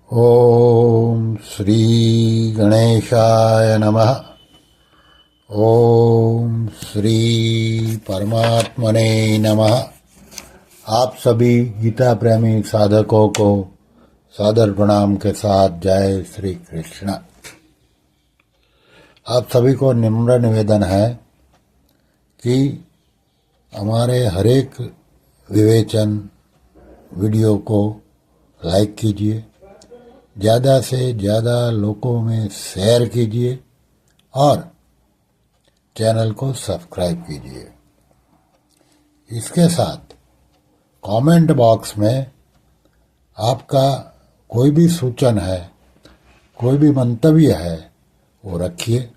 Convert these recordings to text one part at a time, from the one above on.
ओम श्री गणेशाय नमः। ओम श्री परमात्मने नमः। आप सभी गीता प्रेमी साधकों को सादर प्रणाम के साथ जय श्री कृष्ण। आप सभी को निम्र निवेदन है कि हमारे हरेक विवेचन वीडियो को लाइक कीजिए, ज़्यादा से ज़्यादा लोगों में शेयर कीजिए और चैनल को सब्सक्राइब कीजिए। इसके साथ कमेंट बॉक्स में आपका कोई भी सूचन है, कोई भी मंतव्य है वो रखिए।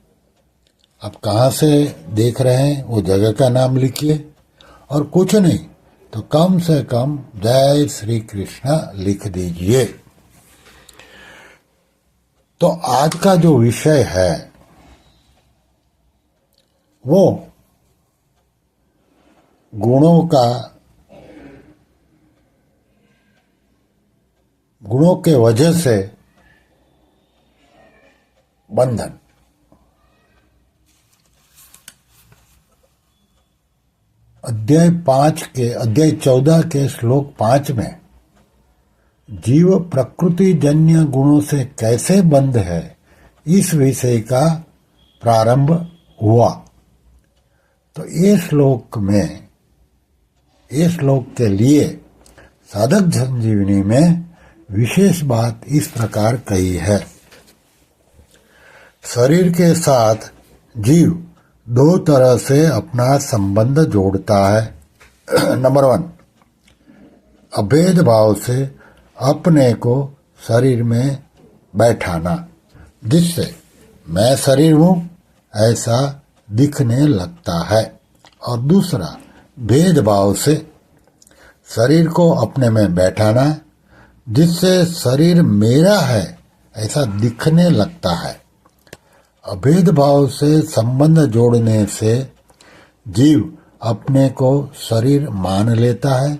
आप कहाँ से देख रहे हैं वो जगह का नाम लिखिए और कुछ नहीं तो कम से कम जय श्री कृष्ण लिख दीजिए। तो आज का जो विषय है वो गुणों के वजह से बंधन। अध्याय 14 के श्लोक 5 में जीव प्रकृति जन्य गुणों से कैसे बंध है, इस विषय का प्रारंभ हुआ। तो ये श्लोक के लिए साधक संजीवनी में विशेष बात इस प्रकार कही है। शरीर के साथ जीव दो तरह से अपना संबंध जोड़ता है। नंबर 1, अभेद भाव से अपने को शरीर में बैठाना, जिससे मैं शरीर हूं ऐसा दिखने लगता है। और दूसरा, भेदभाव से शरीर को अपने में बैठाना, जिससे शरीर मेरा है ऐसा दिखने लगता है। अभेद भाव से संबंध जोड़ने से जीव अपने को शरीर मान लेता है,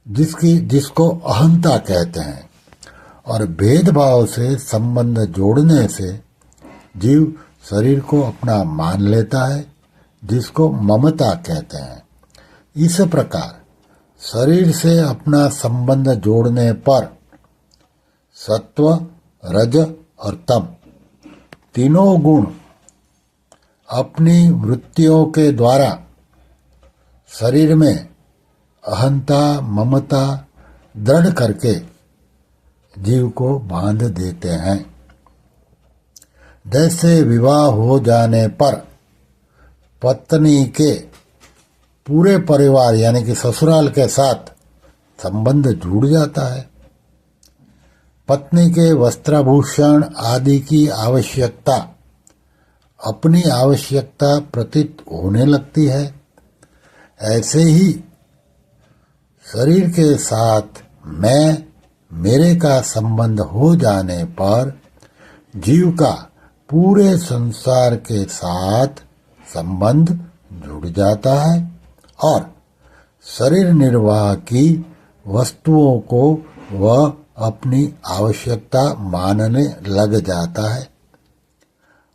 जिसको अहंता कहते हैं। और भेदभाव से संबंध जोड़ने से जीव शरीर को अपना मान लेता है, जिसको ममता कहते हैं। इस प्रकार शरीर से अपना संबंध जोड़ने पर सत्व, रज और तम तीनों गुण अपनी वृत्तियों के द्वारा शरीर में अहंता, ममता दृढ़ करके जीव को बांध देते हैं। जैसे विवाह हो जाने पर पत्नी के पूरे परिवार यानी कि ससुराल के साथ संबंध जुड़ जाता है। पत्नी के वस्त्राभूषण आदि की आवश्यकता अपनी आवश्यकता प्रतीत होने लगती है। ऐसे ही शरीर के साथ मैं मेरे का संबंध हो जाने पर जीव का पूरे संसार के साथ संबंध जुड़ जाता है और शरीर निर्वाह की वस्तुओं को वह अपनी आवश्यकता मानने लग जाता है।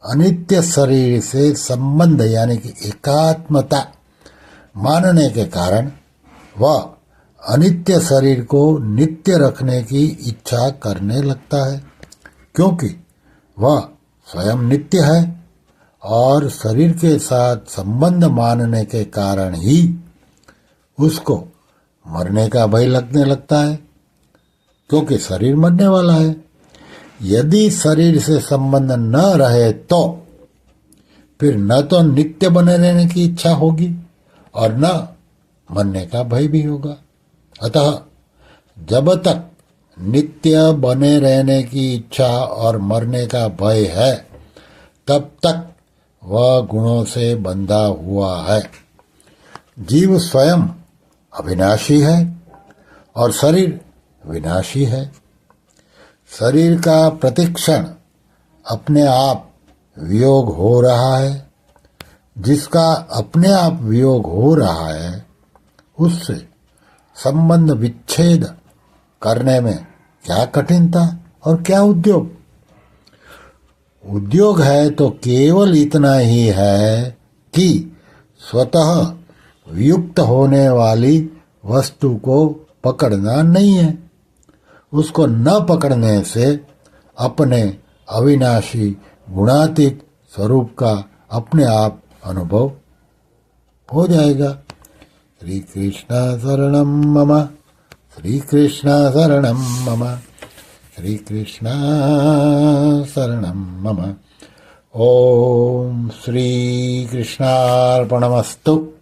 अनित्य शरीर से संबंध यानी कि एकात्मता मानने के कारण वह अनित्य शरीर को नित्य रखने की इच्छा करने लगता है, क्योंकि वह स्वयं नित्य है और शरीर के साथ संबंध मानने के कारण ही उसको मरने का भय लगने लगता है, क्योंकि शरीर मरने वाला है। यदि शरीर से संबंध न रहे तो फिर न तो नित्य बने रहने की इच्छा होगी और न मरने का भय भी होगा। अतः जब तक नित्य बने रहने की इच्छा और मरने का भय है, तब तक वह गुणों से बंधा हुआ है। जीव स्वयं अविनाशी है और शरीर विनाशी है। शरीर का प्रतिक्षण अपने आप वियोग हो रहा है। जिसका अपने आप वियोग हो रहा है, उससे संबंध विच्छेद करने में क्या कठिनता और क्या उद्योग? उद्योग है तो केवल इतना ही है कि स्वतः वियुक्त होने वाली वस्तु को पकड़ना नहीं है। उसको न पकड़ने से अपने अविनाशी गुणातीत स्वरूप का अपने आप अनुभव हो जाएगा। श्री कृष्ण शरणम मम, श्री कृष्ण शरणम मम, श्री कृष्ण शरणम मम। ओम श्री कृष्णार्पणमस्तु।